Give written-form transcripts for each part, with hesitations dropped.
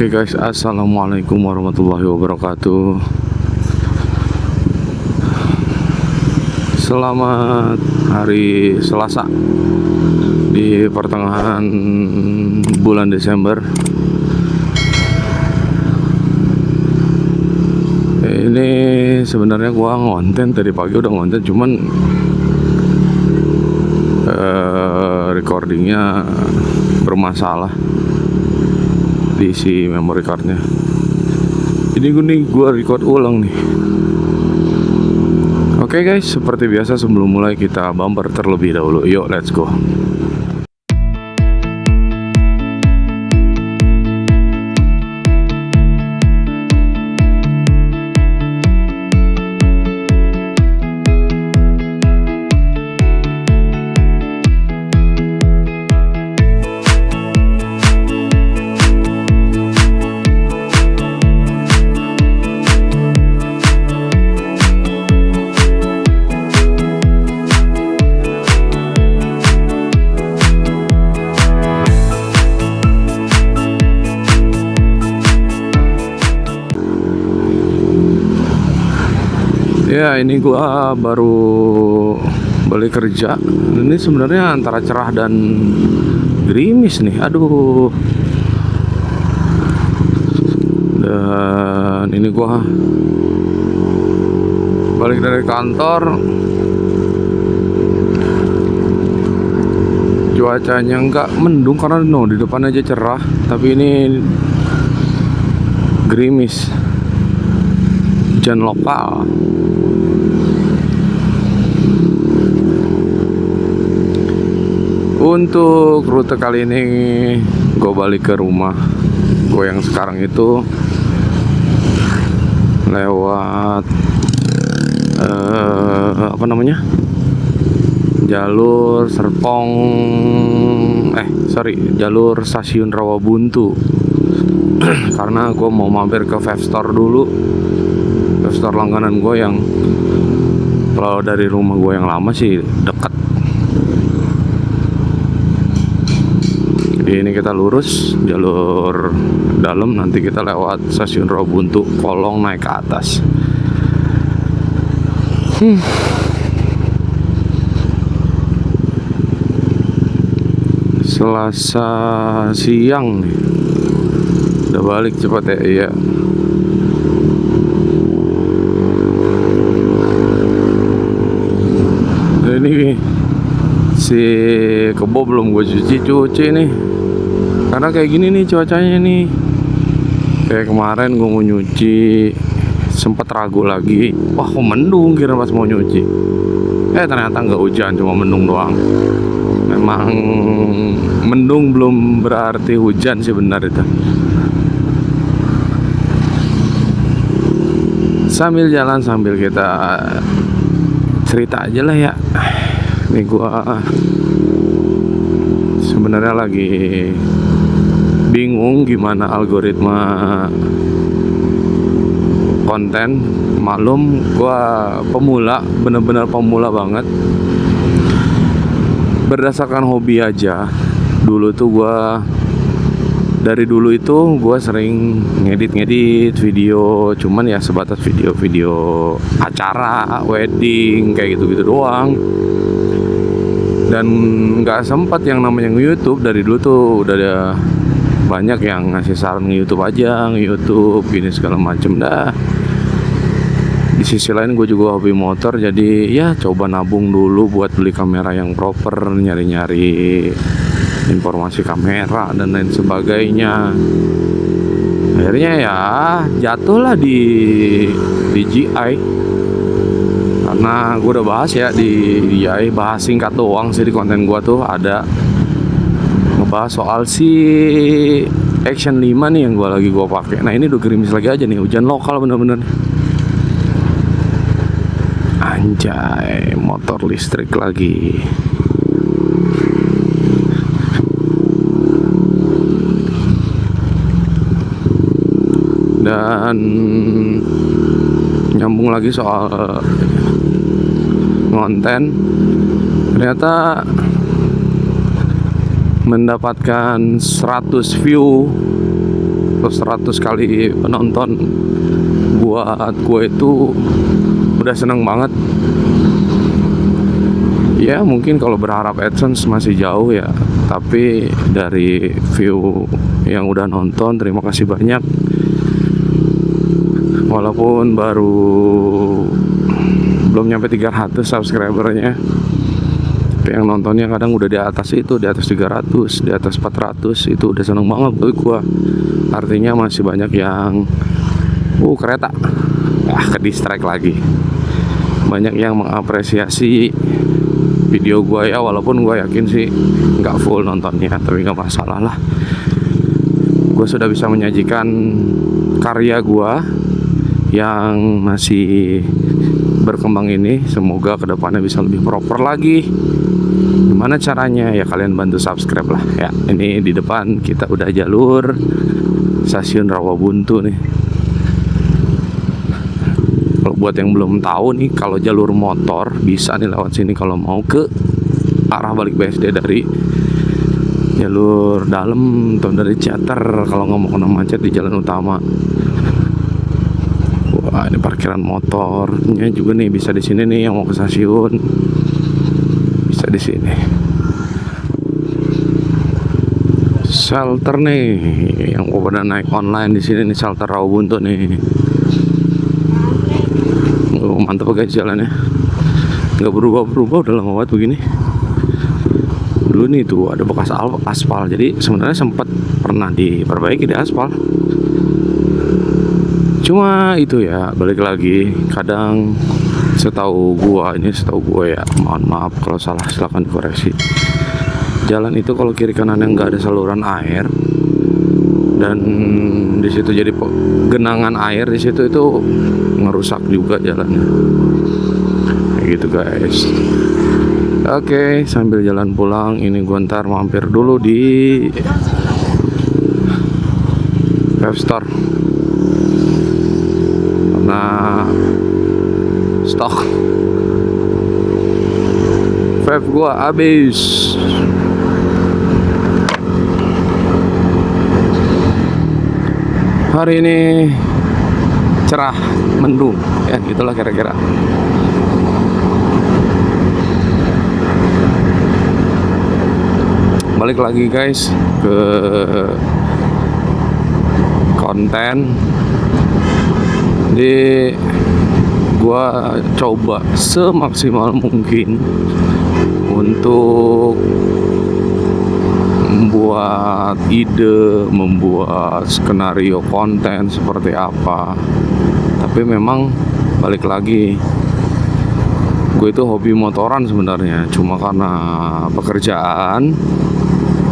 Oke guys, assalamualaikum warahmatullahi wabarakatuh. Selamat hari Selasa di pertengahan bulan Desember. Ini sebenarnya gua ngonten tadi pagi, udah ngonten, cuman recordingnya bermasalah di isi memory cardnya. Jadi gua record ulang nih. Oke guys, seperti biasa sebelum mulai kita bumper terlebih dahulu. Yuk, let's go. Ya, ini gua baru balik kerja. Ini sebenarnya antara cerah dan gerimis nih. Aduh. Dan ini gua balik dari kantor. Cuacanya nggak mendung karena di depan aja cerah, tapi ini gerimis. Hujan lokal. Untuk rute kali ini gue balik ke rumah gue yang sekarang itu lewat jalur Serpong, jalur stasiun Rawabuntu. Karena gue mau mampir ke Vape Store dulu, Vape Store langganan gue yang kalau dari rumah gue yang lama sih dekat. Jadi ini kita lurus jalur dalam, nanti kita lewat stasiun Rawabuntu, kolong naik ke atas. Selasa siang nih, udah balik cepat ya. Iya. Ini si kebo belum gue cuci nih, karena kayak gini nih cuacanya nih. Kayak kemarin gue mau nyuci, sempet ragu lagi, wah kok mendung, kira pas mau nyuci, ternyata nggak hujan, cuma mendung doang. Memang mendung belum berarti hujan sih, benar itu. Sambil jalan sambil kita cerita aja lah ya. Ini gua sebenarnya lagi bingung gimana algoritma konten. Maklum gua pemula, bener-bener pemula banget. Berdasarkan hobi aja. Dulu tuh dari dulu itu gue sering ngedit video, cuman ya sebatas video-video acara, wedding, kayak gitu-gitu doang. Dan nggak sempat yang namanya nge-YouTube. Dari dulu tuh udah ada banyak yang ngasih saran nge-YouTube aja, nge-YouTube gini segala macem dah. Di sisi lain gue juga hobi motor, jadi ya coba nabung dulu buat beli kamera yang proper, nyari-nyari informasi kamera dan lain sebagainya. Akhirnya ya jatuhlah di DJI, karena gue udah bahas ya di DJI, bahas singkat doang sih di konten gue tuh, ada ngebahas soal si Action 5 nih yang gue pakai. Nah ini udah gerimis lagi aja nih, hujan lokal bener-bener. Anjay, motor listrik lagi. Dan nyambung lagi soal konten, ternyata mendapatkan 100 view atau 100 kali penonton buat gue itu udah seneng banget. Ya mungkin kalau berharap AdSense masih jauh ya, tapi dari view yang udah nonton, terima kasih banyak. Walaupun baru belum nyampe 300 subscribernya, tapi yang nontonnya kadang udah di atas itu, di atas 300, di atas 400, itu udah seneng banget buat gua. Artinya masih banyak yang kereta ke distract lagi, banyak yang mengapresiasi video gua ya, walaupun gua yakin sih nggak full nontonnya, tapi nggak masalah lah. Gua sudah bisa menyajikan karya gua yang masih berkembang ini. Semoga kedepannya bisa lebih proper lagi. Gimana caranya? Ya kalian bantu subscribe lah ya. Ini di depan kita udah jalur stasiun Rawabuntu nih. Kalau buat yang belum tahu nih, kalau jalur motor bisa nih lewat sini kalau mau ke arah balik BSD dari jalur dalam atau dari Ciater kalau nggak mau kena macet di jalan utama. Wah, ini parkiran motornya juga nih, bisa di sini nih yang mau ke stasiun. Bisa di sini. Shelter nih yang pada naik online di sini nih, shelter Rawabuntu nih. Mantap guys jalannya, nggak berubah-berubah, udah lama banget begini. Dulu nih tuh ada bekas aspal, jadi sebenarnya sempat pernah diperbaiki di aspal. Cuma itu ya, balik lagi, kadang setahu gua ya, mohon maaf kalau salah, silahkan dikoreksi. Jalan itu kalau kiri kanannya nggak ada saluran air dan di situ jadi genangan air di situ, itu ngerusak juga jalannya. Kayak gitu guys. Oke, sambil jalan pulang ini gua ntar mampir dulu di Vape Store karena stok vape gua habis. Hari ini cerah mendung ya, gitulah kira-kira. Balik lagi guys ke konten. Jadi gua coba semaksimal mungkin untuk membuat ide, membuat skenario konten seperti apa. Tapi memang balik lagi, gue itu hobi motoran sebenarnya, cuma karena pekerjaan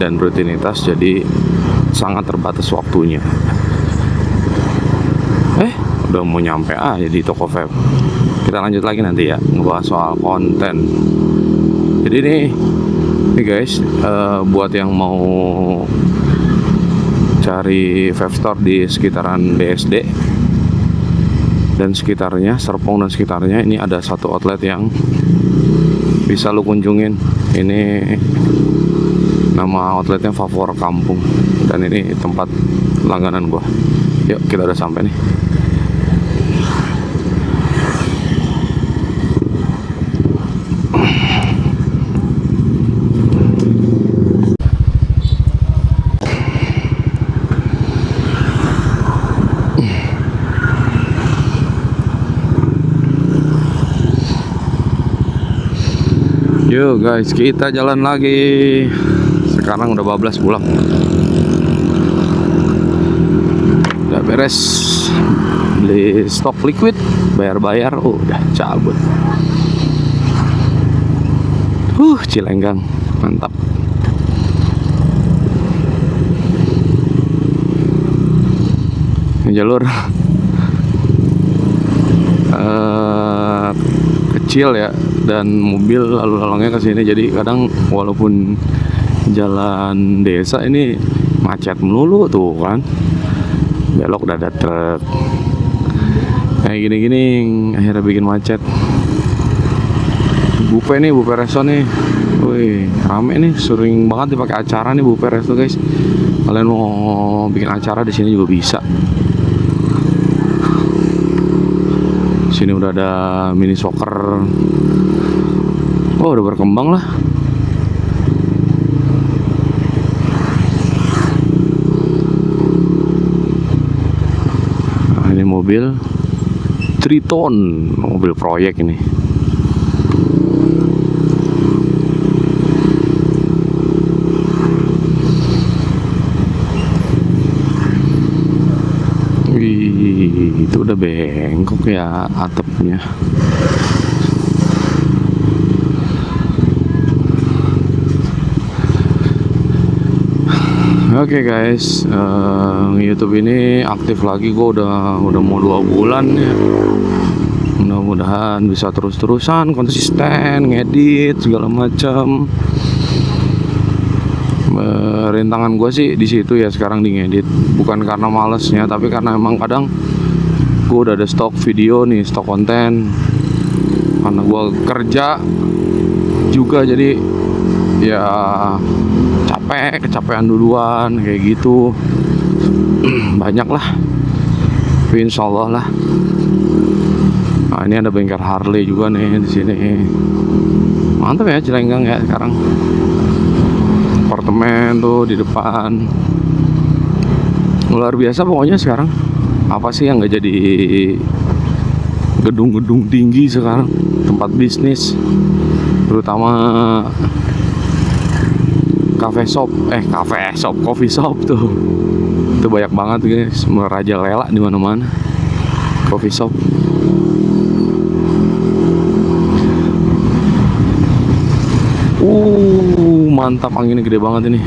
dan rutinitas jadi sangat terbatas waktunya. Udah mau nyampe aja di toko vape. Kita lanjut lagi nanti ya, ngebahas soal konten. Jadi nih guys, buat yang mau cari vape store di sekitaran BSD dan sekitarnya, Serpong dan sekitarnya, ini ada satu outlet yang bisa lu kunjungin. Ini nama outletnya Favor Kampung, dan ini tempat langganan gua. Yuk, kita udah sampai nih. Yuk guys, kita jalan lagi. Sekarang udah bablas pulang. Udah beres beli stok liquid, bayar-bayar, udah cabut. Cilenggang, mantap. Ini jalur kecil ya, dan mobil lalu lalangnya ke sini, jadi kadang walaupun jalan desa ini macet melulu tuh kan, belok udah ada truk kayak gini-gini, akhirnya bikin macet. Bupe nih, Bupe Resto nih. Wih, Wih, rame nih, sering banget dipakai acara nih Bu Peres tuh guys. Kalian mau bikin acara di sini juga bisa. Sini udah ada mini soccer. Oh, udah berkembang lah. Nah, ini mobil Triton, mobil proyek ini. Wih, itu udah bengkok ya atapnya. Oke guys, YouTube ini aktif lagi. Gue udah mau 2 bulan ya. Mudah-mudahan bisa terus-terusan konsisten ngedit segala macam. Rintangan gue sih di situ ya sekarang di ngedit, bukan karena malesnya, tapi karena emang kadang gue udah ada stok video nih, stok konten. Karena gue kerja juga, jadi ya kecapean duluan kayak gitu. Banyak lah, tapi insya Allah lah. Nah, ini ada bengkel Harley juga nih di sini. Mantap ya Cilenggang ya sekarang. Apartemen tuh di depan, luar biasa pokoknya sekarang. Apa sih yang nggak jadi gedung-gedung tinggi sekarang, tempat bisnis, terutama coffee shop tuh. Itu banyak banget guys, merajalela di mana-mana coffee shop. Mantap, anginnya gede banget ini.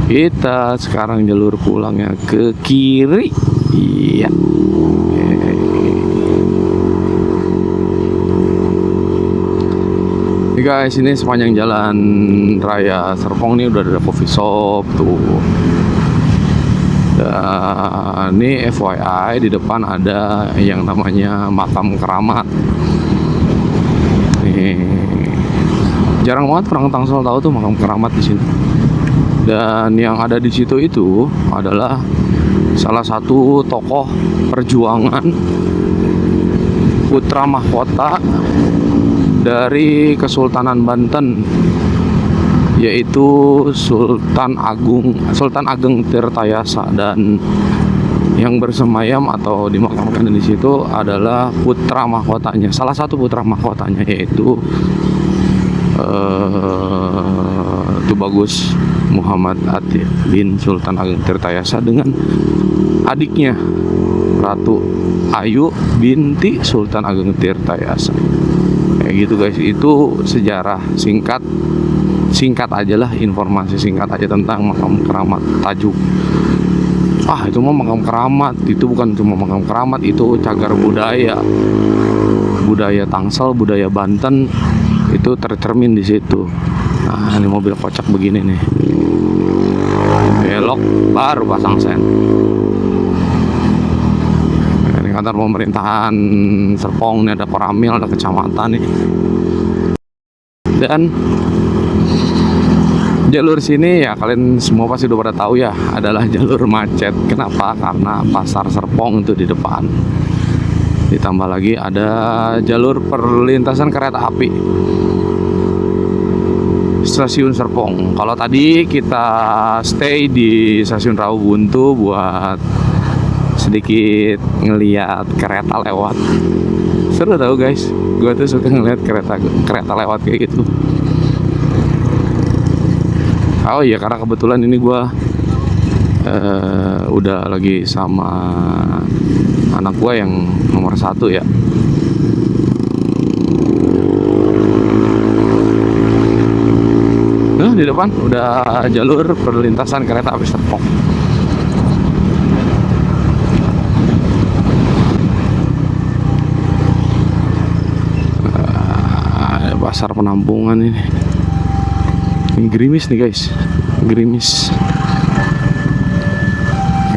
Kita sekarang jalur pulangnya ke kiri. Iya. Nih guys, ini sepanjang jalan raya Serpong nih udah ada coffee shop tuh. Dan ini FYI, di depan ada yang namanya makam keramat. Nih, jarang banget orang Tangsel tahu tuh makam keramat di sini. Dan yang ada di situ itu adalah salah satu tokoh perjuangan putra mahkota dari Kesultanan Banten, yaitu Sultan Ageng Tirtayasa. Dan yang bersemayam atau dimakamkan di situ adalah putra mahkotanya, salah satu putra mahkotanya, yaitu Bagus Muhammad Atik bin Sultan Ageng Tirtayasa dengan adiknya Ratu Ayu binti Sultan Ageng Tirtayasa. Kayak gitu guys, itu sejarah singkat aja lah, informasi singkat aja tentang makam keramat Tajuk. Itu mah makam keramat, itu bukan cuma makam keramat, itu cagar budaya Tangsel, budaya Banten itu tercermin di situ. Nah, ini mobil kocak begini nih, belok baru pasang sen. Ini kantor pemerintahan Serpong, ini ada Koramil, ada kecamatan nih. Dan jalur sini ya kalian semua pasti udah pada tahu ya, adalah jalur macet. Kenapa? Karena pasar Serpong itu di depan. Ditambah lagi ada jalur perlintasan kereta api stasiun Serpong. Kalau tadi kita stay di stasiun Rawabuntu buat sedikit ngeliat kereta lewat. Seru tau guys, gue tuh suka ngeliat kereta lewat kayak gitu. Oh iya, karena kebetulan ini gue udah lagi sama anak gue yang nomor 1 ya. Nah, di depan udah jalur perlintasan kereta api Serpong. Pasar penampungan ini. Ini gerimis nih guys, gerimis.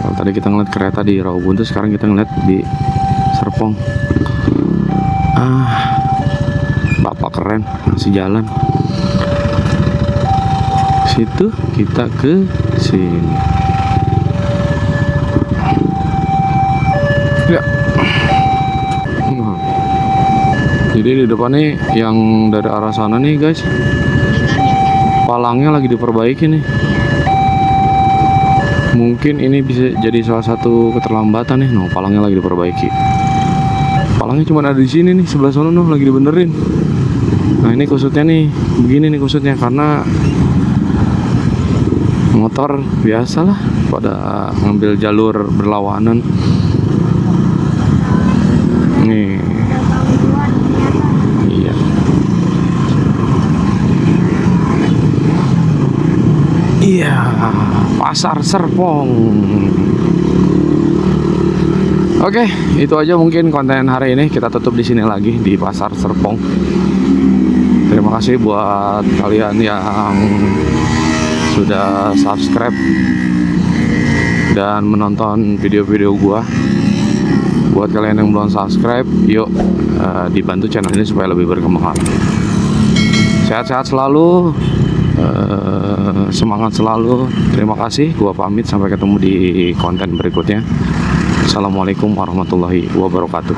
Kalau tadi kita ngeliat kereta di Rawabuntu, sekarang kita ngeliat di Serpong. Bapak keren masih jalan. Situ kita ke sini. Ya. Jadi di depan nih yang dari arah sana nih guys, palangnya lagi diperbaiki nih. Mungkin ini bisa jadi salah satu keterlambatan nih. No, palangnya lagi diperbaiki. Palangnya cuma ada di sini nih, sebelah sana noh lagi dibenerin. Nah ini kusutnya nih, begini nih kusutnya karena motor biasalah pada ngambil jalur berlawanan. Nih, iya. Iya, Pasar Serpong. Oke, itu aja mungkin konten hari ini. Kita tutup di sini lagi di Pasar Serpong. Terima kasih buat kalian yang sudah subscribe dan menonton video-video gua. Buat kalian yang belum subscribe, yuk dibantu channel ini supaya lebih berkembang. Sehat-sehat selalu, semangat selalu. Terima kasih, gua pamit, sampai ketemu di konten berikutnya. Assalamualaikum warahmatullahi wabarakatuh.